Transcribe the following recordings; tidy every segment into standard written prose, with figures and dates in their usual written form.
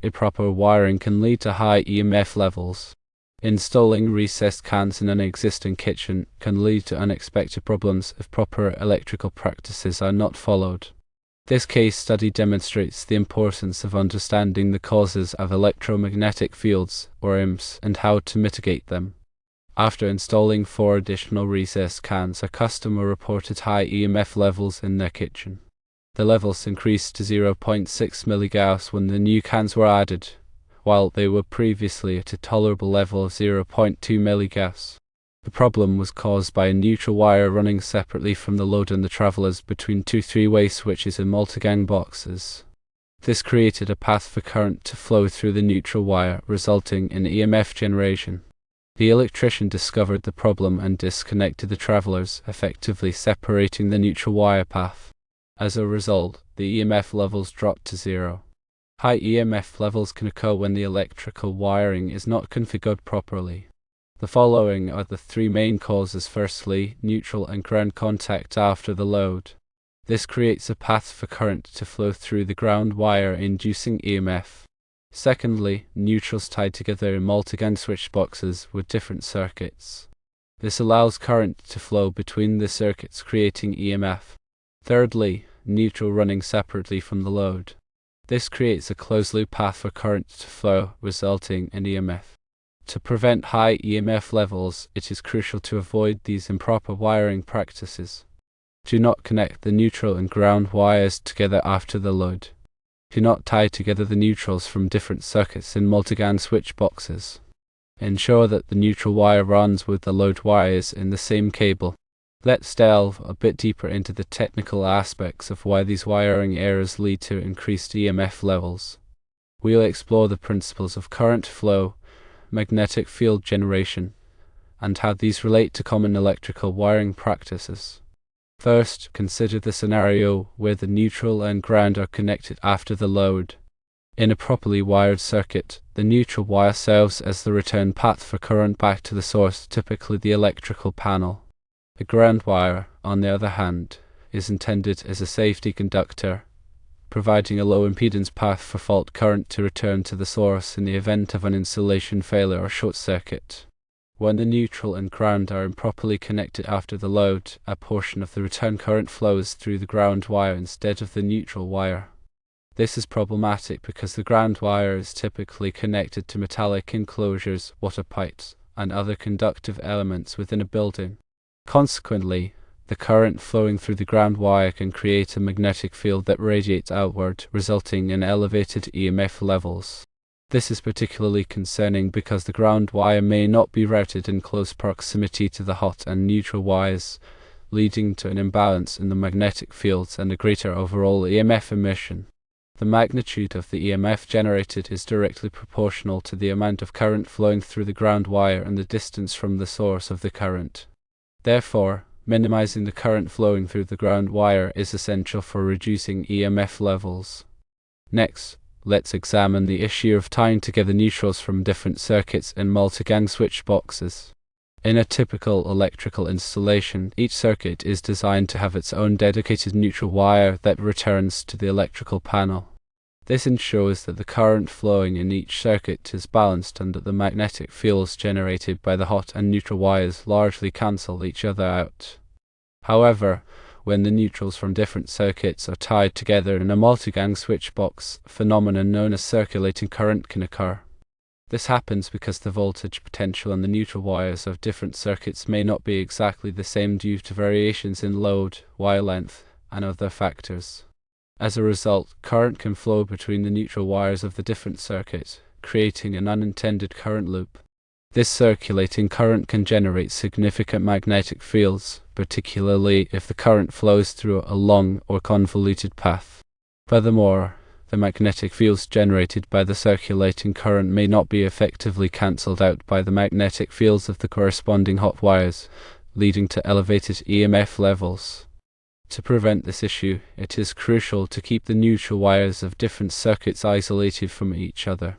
Improper wiring can lead to high EMF levels. Installing recessed cans in an existing kitchen can lead to unexpected problems if proper electrical practices are not followed. This case study demonstrates the importance of understanding the causes of electromagnetic fields, or EMFs, and how to mitigate them. After installing 4 additional recessed cans, a customer reported high EMF levels in their kitchen. The levels increased to 0.6 mGauss when the new cans were added, while they were previously at a tolerable level of 0.2 mGauss. The problem was caused by a neutral wire running separately from the load and the travelers between 2 3-way switches in multi-gang boxes. This created a path for current to flow through the neutral wire, resulting in EMF generation. The electrician discovered the problem and disconnected the travelers, effectively separating the neutral wire path. As a result, the EMF levels dropped to 0. High EMF levels can occur when the electrical wiring is not configured properly. The following are the 3 main causes. Firstly, neutral and ground contact after the load. This creates a path for current to flow through the ground wire, inducing EMF. Secondly, neutrals tied together in multi-gang switch boxes with different circuits. This allows current to flow between the circuits, creating EMF. Thirdly, neutral running separately from the load. This creates a closed-loop path for current to flow, resulting in EMF. To prevent high EMF levels, it is crucial to avoid these improper wiring practices. Do not connect the neutral and ground wires together after the load. Do not tie together the neutrals from different circuits in multi-gang switch boxes. Ensure that the neutral wire runs with the load wires in the same cable. Let's delve a bit deeper into the technical aspects of why these wiring errors lead to increased EMF levels. We'll explore the principles of current flow, magnetic field generation, and how these relate to common electrical wiring practices. First, consider the scenario where the neutral and ground are connected after the load. In a properly wired circuit, the neutral wire serves as the return path for current back to the source, typically the electrical panel. The ground wire, on the other hand, is intended as a safety conductor, providing a low impedance path for fault current to return to the source in the event of an insulation failure or short circuit. When the neutral and ground are improperly connected after the load, a portion of the return current flows through the ground wire instead of the neutral wire. This is problematic because the ground wire is typically connected to metallic enclosures, water pipes, and other conductive elements within a building. Consequently, the current flowing through the ground wire can create a magnetic field that radiates outward, resulting in elevated EMF levels. This is particularly concerning because the ground wire may not be routed in close proximity to the hot and neutral wires, leading to an imbalance in the magnetic fields and a greater overall EMF emission. The magnitude of the EMF generated is directly proportional to the amount of current flowing through the ground wire and the distance from the source of the current. Therefore, minimizing the current flowing through the ground wire is essential for reducing EMF levels. Next, let's examine the issue of tying together neutrals from different circuits in multi-gang switch boxes. In a typical electrical installation, each circuit is designed to have its own dedicated neutral wire that returns to the electrical panel. This ensures that the current flowing in each circuit is balanced and that the magnetic fields generated by the hot and neutral wires largely cancel each other out. However, when the neutrals from different circuits are tied together in a multi-gang switch box, a phenomenon known as circulating current can occur. This happens because the voltage potential in the neutral wires of different circuits may not be exactly the same due to variations in load, wire length, and other factors. As a result, current can flow between the neutral wires of the different circuits, creating an unintended current loop. This circulating current can generate significant magnetic fields, particularly if the current flows through a long or convoluted path. Furthermore, the magnetic fields generated by the circulating current may not be effectively cancelled out by the magnetic fields of the corresponding hot wires, leading to elevated EMF levels. To prevent this issue, it is crucial to keep the neutral wires of different circuits isolated from each other.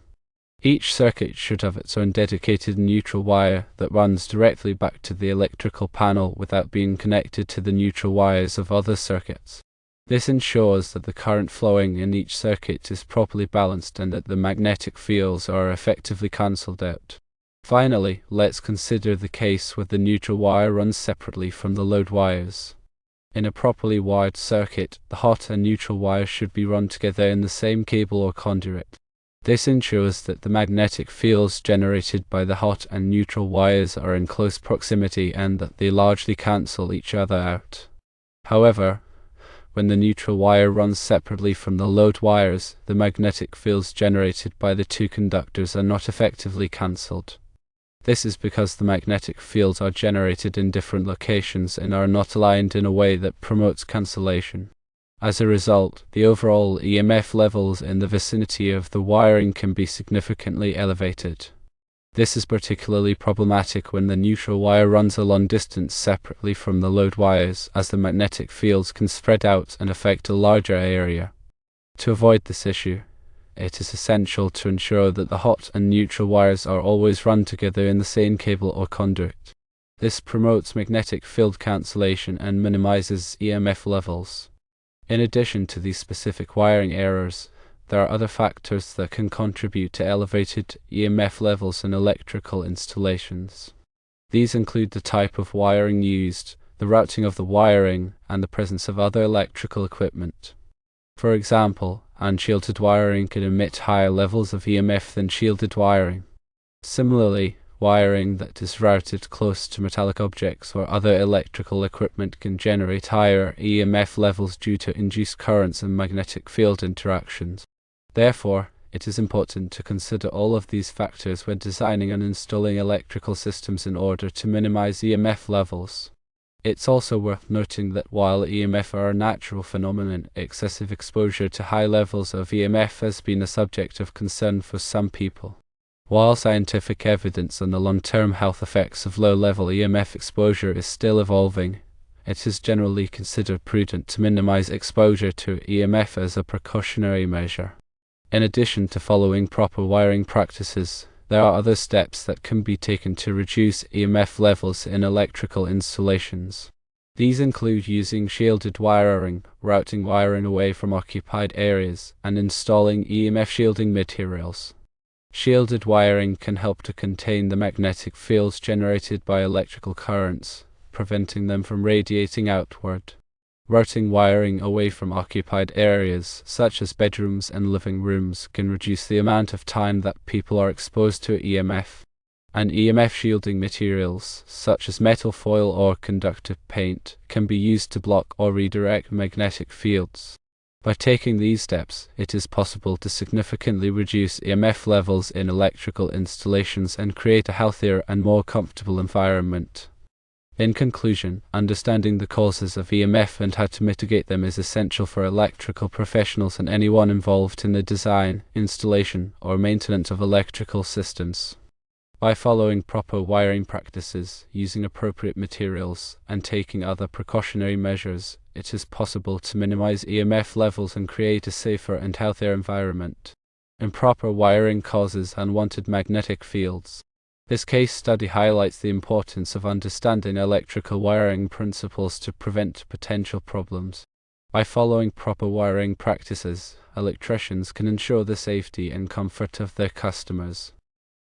Each circuit should have its own dedicated neutral wire that runs directly back to the electrical panel without being connected to the neutral wires of other circuits. This ensures that the current flowing in each circuit is properly balanced and that the magnetic fields are effectively cancelled out. Finally, let's consider the case where the neutral wire runs separately from the load wires. In a properly wired circuit, the hot and neutral wires should be run together in the same cable or conduit. This ensures that the magnetic fields generated by the hot and neutral wires are in close proximity and that they largely cancel each other out. However, when the neutral wire runs separately from the load wires, the magnetic fields generated by the two conductors are not effectively cancelled. This is because the magnetic fields are generated in different locations and are not aligned in a way that promotes cancellation. As a result, the overall EMF levels in the vicinity of the wiring can be significantly elevated. This is particularly problematic when the neutral wire runs a long distance separately from the load wires, as the magnetic fields can spread out and affect a larger area. To avoid this issue, it is essential to ensure that the hot and neutral wires are always run together in the same cable or conduit. This promotes magnetic field cancellation and minimizes EMF levels. In addition to these specific wiring errors, there are other factors that can contribute to elevated EMF levels in electrical installations. These include the type of wiring used, the routing of the wiring, and the presence of other electrical equipment. For example, unshielded wiring can emit higher levels of EMF than shielded wiring. Similarly, wiring that is routed close to metallic objects or other electrical equipment can generate higher EMF levels due to induced currents and magnetic field interactions. Therefore, it is important to consider all of these factors when designing and installing electrical systems in order to minimize EMF levels. It's also worth noting that while EMF are a natural phenomenon, excessive exposure to high levels of EMF has been a subject of concern for some people. While scientific evidence on the long-term health effects of low-level EMF exposure is still evolving, it is generally considered prudent to minimize exposure to EMF as a precautionary measure. In addition to following proper wiring practices, there are other steps that can be taken to reduce EMF levels in electrical installations. These include using shielded wiring, routing wiring away from occupied areas, and installing EMF shielding materials. Shielded wiring can help to contain the magnetic fields generated by electrical currents, preventing them from radiating outward. Routing wiring away from occupied areas, such as bedrooms and living rooms, can reduce the amount of time that people are exposed to EMF. And EMF shielding materials, such as metal foil or conductive paint, can be used to block or redirect magnetic fields. By taking these steps, it is possible to significantly reduce EMF levels in electrical installations and create a healthier and more comfortable environment. In conclusion, understanding the causes of EMF and how to mitigate them is essential for electrical professionals and anyone involved in the design, installation, or maintenance of electrical systems. By following proper wiring practices, using appropriate materials, and taking other precautionary measures, it is possible to minimize EMF levels and create a safer and healthier environment. Improper wiring causes unwanted magnetic fields. This case study highlights the importance of understanding electrical wiring principles to prevent potential problems. By following proper wiring practices, electricians can ensure the safety and comfort of their customers.